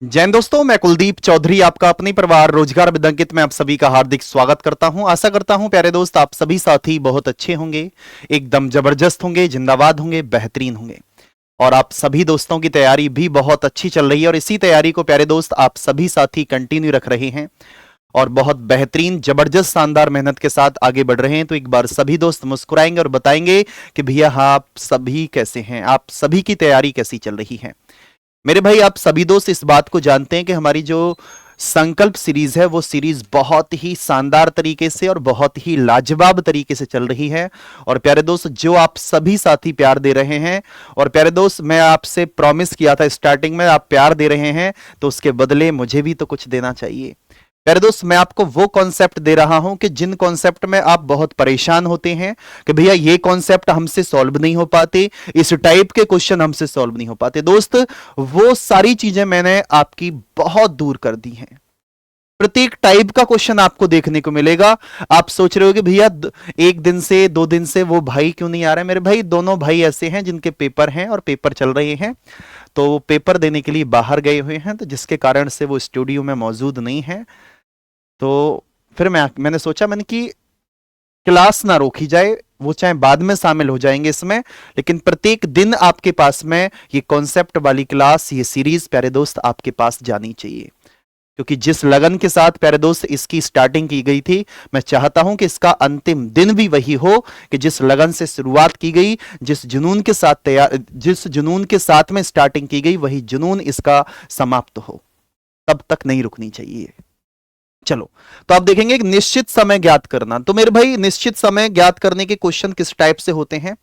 जैन दोस्तों, मैं कुलदीप चौधरी आपका अपनी परिवार रोजगार विदंकित में आप सभी का हार्दिक स्वागत करता हूं। आशा करता हूं प्यारे दोस्त आप सभी साथी बहुत अच्छे होंगे, एकदम जबरदस्त होंगे, जिंदाबाद होंगे, बेहतरीन होंगे और आप सभी दोस्तों की तैयारी भी बहुत अच्छी चल रही है और इसी तैयारी को प्यारे दोस्त आप सभी साथी कंटिन्यू रख रहे हैं और बहुत बेहतरीन जबरदस्त शानदार मेहनत के साथ आगे बढ़ रहे हैं। तो एक बार सभी दोस्त मुस्कुराएंगे और बताएंगे कि भैया हाँ, आप सभी कैसे हैं, आप सभी की तैयारी कैसी चल रही है। मेरे भाई आप सभी दोस्त इस बात को जानते हैं कि हमारी जो संकल्प सीरीज है वो सीरीज बहुत ही शानदार तरीके से और बहुत ही लाजवाब तरीके से चल रही है। और प्यारे दोस्त जो आप सभी साथी प्यार दे रहे हैं, और प्यारे दोस्त मैं आपसे प्रॉमिस किया था स्टार्टिंग में, आप प्यार दे रहे हैं तो उसके बदले मुझे भी तो कुछ देना चाहिए। प्यारे दोस्त मैं आपको वो कॉन्सेप्ट दे रहा हूं कि जिन कॉन्सेप्ट में आप बहुत परेशान होते हैं कि भैया ये कॉन्सेप्ट हमसे सॉल्व नहीं हो पाते, इस टाइप के क्वेश्चन हमसे सॉल्व नहीं हो पाते। दोस्त वो सारी चीजें मैंने आपकी बहुत दूर कर दी हैं। प्रत्येक टाइप का क्वेश्चन आपको देखने को मिलेगा। आप सोच रहे हो कि भैया एक दिन से 2 दिन से वो भाई क्यों नहीं आ रहे। मेरे भाई दोनों भाई ऐसे हैं जिनके पेपर हैं और पेपर चल रहे हैं, तो पेपर देने के लिए बाहर गए हुए हैं, तो जिसके कारण से वो स्टूडियो में मौजूद नहीं है। तो फिर मैंने सोचा कि क्लास ना रोकी जाए, वो चाहे बाद में शामिल हो जाएंगे इसमें, लेकिन प्रत्येक दिन आपके पास में ये कॉन्सेप्ट वाली क्लास, ये सीरीज प्यारे दोस्त आपके पास जानी चाहिए। क्योंकि जिस लगन के साथ प्यारे दोस्त इसकी स्टार्टिंग की गई थी, मैं चाहता हूं कि इसका अंतिम दिन भी वही हो कि जिस लगन से शुरुआत की गई, जिस जुनून के साथ में स्टार्टिंग की गई, वही जुनून इसका समाप्त हो, तब तक नहीं रुकनी चाहिए। चलो, तो आप देखेंगे एक निश्चित समय ज्ञात करना। तो मेरे भाई निश्चित समय ज्ञात करने के क्वेश्चन किस टाइप से होते हैं,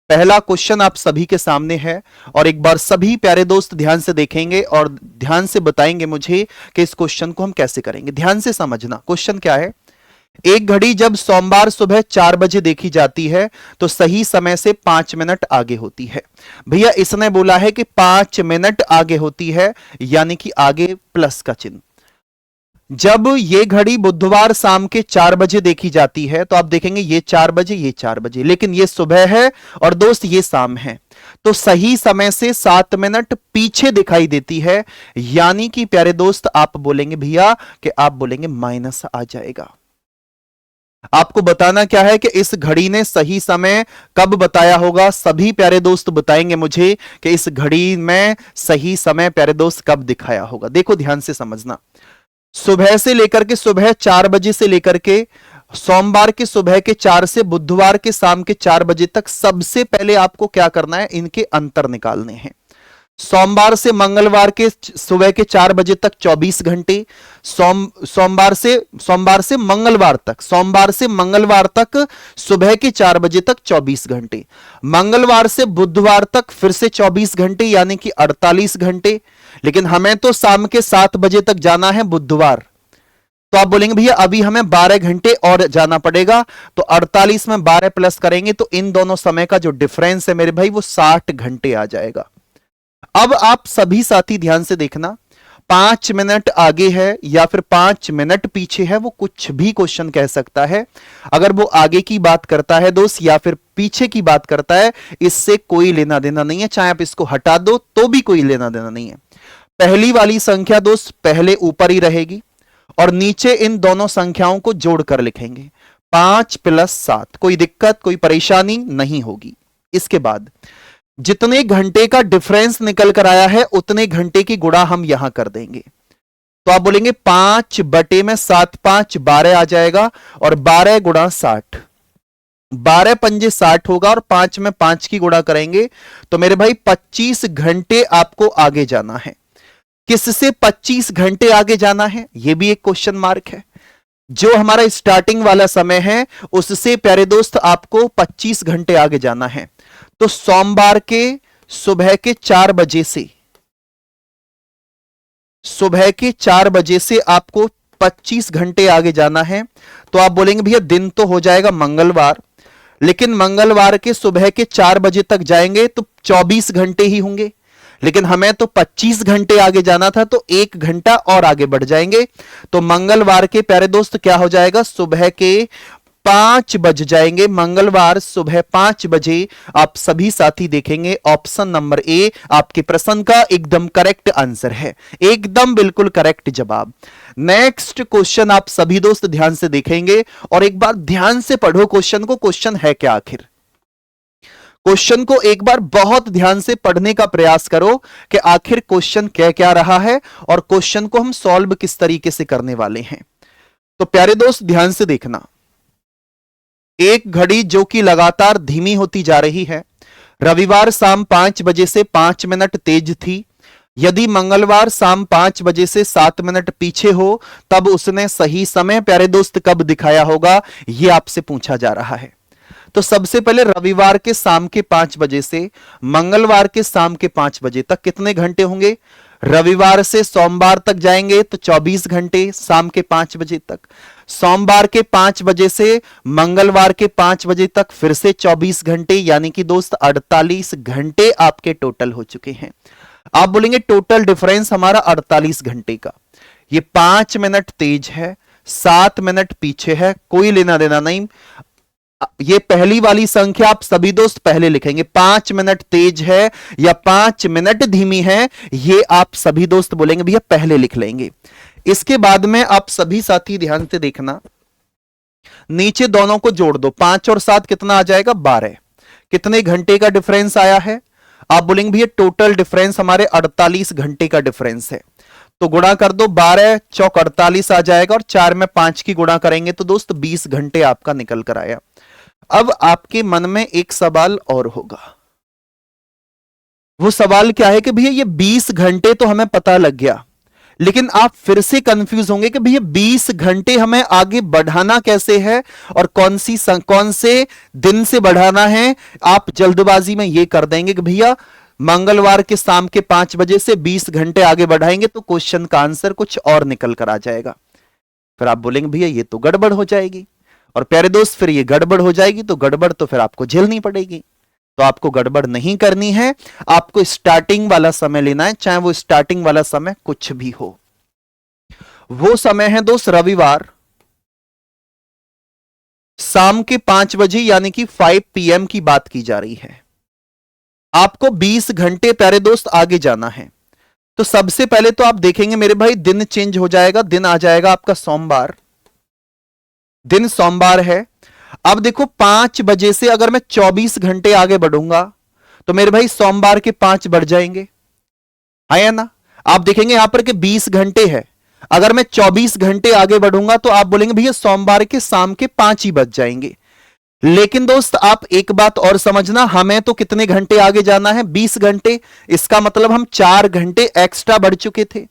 पहला क्वेश्चन आप सभी के सामने है और एक बार सभी प्यारे दोस्त ध्यान से देखेंगे और ध्यान से बताएंगे मुझे कि इस क्वेश्चन को हम कैसे करेंगे। ध्यान से समझना, क्वेश्चन क्या है। एक घड़ी जब सोमवार सुबह 4 बजे देखी जाती है तो सही समय से 5 मिनट आगे होती है। भैया इसने बोला है कि 5 मिनट आगे होती है, यानी कि आगे प्लस का चिन्ह। जब ये घड़ी बुधवार शाम के 4 बजे देखी जाती है तो आप देखेंगे ये 4 बजे, ये 4 बजे, लेकिन ये सुबह है और दोस्त ये शाम है, तो सही समय से 7 मिनट पीछे दिखाई देती है। यानी कि प्यारे दोस्त आप बोलेंगे भैया कि आप बोलेंगे माइनस आ जाएगा। आपको बताना क्या है कि इस घड़ी ने सही समय कब बताया होगा। सभी प्यारे दोस्त बताएंगे मुझे कि इस घड़ी में सही समय प्यारे दोस्त कब दिखाया होगा। देखो ध्यान से समझना, सुबह से लेकर के सुबह 4 बजे से लेकर के सोमवार के सुबह के 4 से बुधवार के शाम के 4 बजे तक सबसे पहले आपको क्या करना है, इनके अंतर निकालने हैं। सोमवार से मंगलवार के सुबह के 4 बजे तक 24 घंटे, सोमवार से मंगलवार तक सुबह के 4 बजे तक 24 घंटे, मंगलवार से बुधवार तक फिर से 24 घंटे यानी कि 48 घंटे। लेकिन हमें तो शाम के 7 बजे तक जाना है बुधवार, तो आप बोलेंगे भैया अभी हमें 12 घंटे और जाना पड़ेगा, तो 48 में 12 प्लस करेंगे तो इन दोनों समय का जो डिफरेंस है मेरे भाई वो 60 घंटे आ जाएगा। अब आप सभी साथी ध्यान से देखना, 5 मिनट आगे है या फिर 5 मिनट पीछे है, वो कुछ भी क्वेश्चन कह सकता है। अगर वो आगे की बात करता है दोस्त या फिर पीछे की बात करता है, इससे कोई लेना देना नहीं है। चाहे आप इसको हटा दो तो भी कोई लेना देना नहीं है। पहली वाली संख्या दोस्त पहले ऊपर ही रहेगी और नीचे इन दोनों संख्याओं को जोड़कर लिखेंगे, 5 + 7। कोई दिक्कत, कोई परेशानी नहीं होगी। इसके बाद जितने घंटे का डिफरेंस निकल कर आया है उतने घंटे की गुणा हम यहां कर देंगे, तो आप बोलेंगे 5 बटे में 7 5 12 आ जाएगा और 12 गुणा 60, 12 पंजे 60 होगा और 5 में 5 की गुणा करेंगे तो मेरे भाई 25 घंटे आपको आगे जाना है। किससे 25 घंटे आगे जाना है, यह भी एक क्वेश्चन मार्क है। जो हमारा स्टार्टिंग वाला समय है उससे प्यारे दोस्त आपको 25 घंटे आगे जाना है। तो सोमवार के सुबह के 4 बजे से आपको 25 घंटे आगे जाना है, तो आप बोलेंगे भैया दिन तो हो जाएगा मंगलवार, लेकिन मंगलवार के सुबह के 4 बजे तक जाएंगे तो 24 घंटे ही होंगे, लेकिन हमें तो 25 घंटे आगे जाना था तो 1 घंटा और आगे बढ़ जाएंगे। तो मंगलवार के प्यारे दोस्त क्या हो जाएगा, सुबह के 5 बज जाएंगे, मंगलवार सुबह 5 बजे आप सभी साथी देखेंगे ऑप्शन नंबर ए आपके प्रश्न का एकदम करेक्ट आंसर है, एकदम बिल्कुल करेक्ट जवाब। नेक्स्ट क्वेश्चन आप सभी दोस्त ध्यान से देखेंगे और एक बार ध्यान से पढ़ो क्वेश्चन को, क्वेश्चन है क्या आखिर। क्वेश्चन को एक बार बहुत ध्यान से पढ़ने का प्रयास करो कि आखिर क्वेश्चन क्या क्या रहा है और क्वेश्चन को हम सॉल्व किस तरीके से करने वाले हैं। तो प्यारे दोस्त ध्यान से देखना, एक घड़ी जो कि लगातार धीमी होती जा रही है, रविवार शाम 5 बजे से 5 मिनट तेज थी। यदि मंगलवार शाम 5 बजे से 7 मिनट पीछे हो तब उसने सही समय प्यारे दोस्त कब दिखाया होगा, यह आपसे पूछा जा रहा है। तो सबसे पहले रविवार के शाम के 5 बजे से मंगलवार के शाम के 5 बजे तक कितने घंटे होंगे। रविवार से सोमवार तक जाएंगे तो 24 घंटे शाम के 5 बजे तक। सोमवार के 5 बजे से मंगलवार के 5 बजे तक फिर से 24 घंटे, यानी कि दोस्त 48 घंटे आपके टोटल हो चुके हैं। आप बोलेंगे टोटल डिफरेंस हमारा 48 घंटे का, ये 5 मिनट तेज है, 7 मिनट पीछे है, कोई लेना देना नहीं। ये पहली वाली संख्या आप सभी दोस्त पहले लिखेंगे, 5 मिनट तेज है या 5 मिनट धीमी है, ये आप सभी दोस्त बोलेंगे भैया पहले लिख लेंगे। इसके बाद में आप सभी साथी ध्यान से देखना, नीचे दोनों को जोड़ दो, 5 और 7 कितना आ जाएगा 12। कितने घंटे का डिफरेंस आया है, आप बोलेंगे भैया टोटल डिफरेंस हमारे 48 घंटे का डिफरेंस है। तो गुणा कर दो, 12 चौक 48 आ जाएगा और 4 में 5 की गुणा करेंगे तो दोस्त 20 घंटे आपका निकल कर आया। अब आपके मन में एक सवाल और होगा, वो सवाल क्या है कि भैया ये 20 घंटे तो हमें पता लग गया, लेकिन आप फिर से कंफ्यूज होंगे कि भैया 20 घंटे हमें आगे बढ़ाना कैसे है और कौन से दिन से बढ़ाना है। आप जल्दबाजी में ये कर देंगे कि भैया मंगलवार के शाम के 5 बजे से 20 घंटे आगे बढ़ाएंगे तो क्वेश्चन का आंसर कुछ और निकल कर आ जाएगा। फिर आप बोलेंगे भैया ये तो गड़बड़ हो जाएगी, और प्यारे दोस्त फिर ये गड़बड़ हो जाएगी तो गड़बड़ तो फिर आपको झेलनी पड़ेगी। तो आपको गड़बड़ नहीं करनी है, आपको स्टार्टिंग वाला समय लेना है, चाहे वो स्टार्टिंग वाला समय कुछ भी हो। वो समय है दोस्त रविवार शाम के 5 बजे यानी कि 5 PM की बात की जा रही है। आपको 20 घंटे प्यारे दोस्त आगे जाना है। तो सबसे पहले तो आप देखेंगे मेरे भाई दिन चेंज हो जाएगा, दिन आ जाएगा आपका सोमवार, दिन सोमवार है। अब देखो 5 बजे से अगर मैं 24 घंटे आगे बढ़ूंगा तो मेरे भाई सोमवार के 5 बढ़ जाएंगे, है ना। आप देखेंगे यहां पर कि 20 घंटे है, अगर मैं 24 घंटे आगे बढ़ूंगा तो आप बोलेंगे भैया सोमवार के शाम के 5 ही बच जाएंगे। लेकिन दोस्त आप एक बात और समझना, हमें तो कितने घंटे आगे जाना है 20 घंटे, इसका मतलब हम 4 घंटे एक्स्ट्रा बढ़ चुके थे।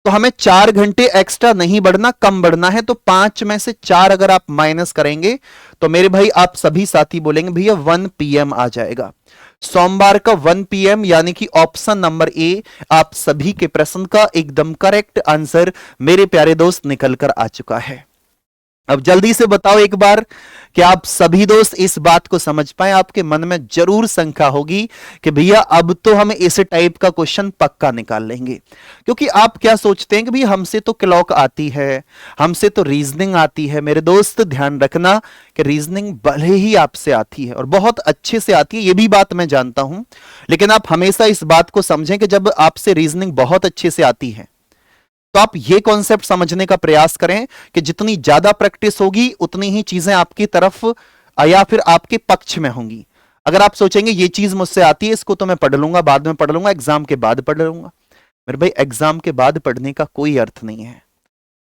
तो हमें 4 घंटे एक्स्ट्रा नहीं बढ़ना, कम बढ़ना है। तो 5 में से 4 अगर आप माइनस करेंगे तो मेरे भाई आप सभी साथी बोलेंगे भैया 1 PM आ जाएगा। सोमवार का 1 PM यानी कि ऑप्शन नंबर ए आप सभी के प्रश्न का एकदम करेक्ट आंसर मेरे प्यारे दोस्त निकल कर आ चुका है। अब जल्दी से बताओ एक बार कि आप सभी दोस्त इस बात को समझ पाए। आपके मन में जरूर शंका होगी कि भैया अब तो हम इस टाइप का क्वेश्चन पक्का निकाल लेंगे, क्योंकि आप क्या सोचते हैं कि भैया हमसे तो क्लॉक आती है, हमसे तो रीजनिंग आती है। मेरे दोस्त ध्यान रखना कि रीजनिंग भले ही आपसे आती है और बहुत अच्छे से आती है, ये भी बात मैं जानता हूं, लेकिन आप हमेशा इस बात को समझें कि जब आपसे रीजनिंग बहुत अच्छे से आती है तो आप ये कॉन्सेप्ट समझने का प्रयास करें कि जितनी ज्यादा प्रैक्टिस होगी उतनी ही चीजें आपकी तरफ या फिर आपके पक्ष में होंगी। अगर आप सोचेंगे ये चीज मुझसे आती है, इसको तो मैं पढ़ लूंगा, बाद में पढ़ लूंगा, एग्जाम के बाद पढ़ लूंगा, मेरे भाई एग्जाम के बाद पढ़ने का कोई अर्थ नहीं है।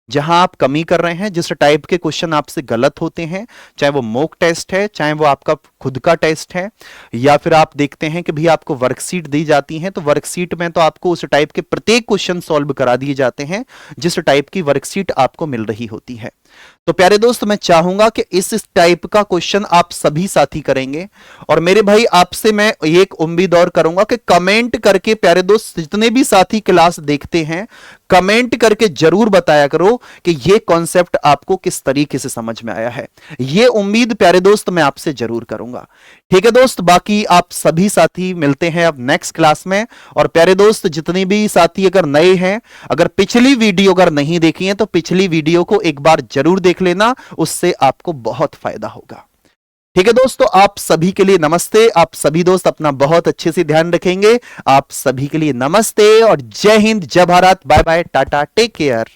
जहां आप कमी कर रहे हैं, जिस टाइप के क्वेश्चन आपसे गलत होते हैं, चाहे वो मॉक टेस्ट है, चाहे वो आपका खुद का टेस्ट है, या फिर आप देखते हैं कि भी आपको वर्कशीट दी जाती है तो वर्कशीट में तो आपको उस टाइप के प्रत्येक क्वेश्चन सॉल्व करा दिए जाते हैं जिस टाइप की वर्कशीट आपको मिल रही होती है। तो प्यारे दोस्त मैं चाहूंगा कि इस टाइप का क्वेश्चन आप सभी साथी करेंगे, और मेरे भाई आपसे मैं एक उम्मीद और करूंगा कि कमेंट करके प्यारे दोस्त जितने भी साथी क्लास देखते हैं कमेंट करके जरूर बताया करो कि ये कॉन्सेप्ट आपको किस तरीके से समझ में आया है। ये उम्मीद प्यारे दोस्त मैं आपसे जरूर करूंगा। ठीक है दोस्त, बाकी आप सभी साथी मिलते हैं अब नेक्स्ट क्लास में। और प्यारे दोस्त जितने भी साथी अगर नए हैं, अगर पिछली वीडियो अगर नहीं देखी है तो पिछली वीडियो को एक बार जरूर जरूर देख लेना, उससे आपको बहुत फायदा होगा। ठीक है दोस्तों, आप सभी के लिए नमस्ते। आप सभी दोस्त अपना बहुत अच्छे से ध्यान रखेंगे। आप सभी के लिए नमस्ते और जय हिंद, जय Bharat, bye bye, tata, take care.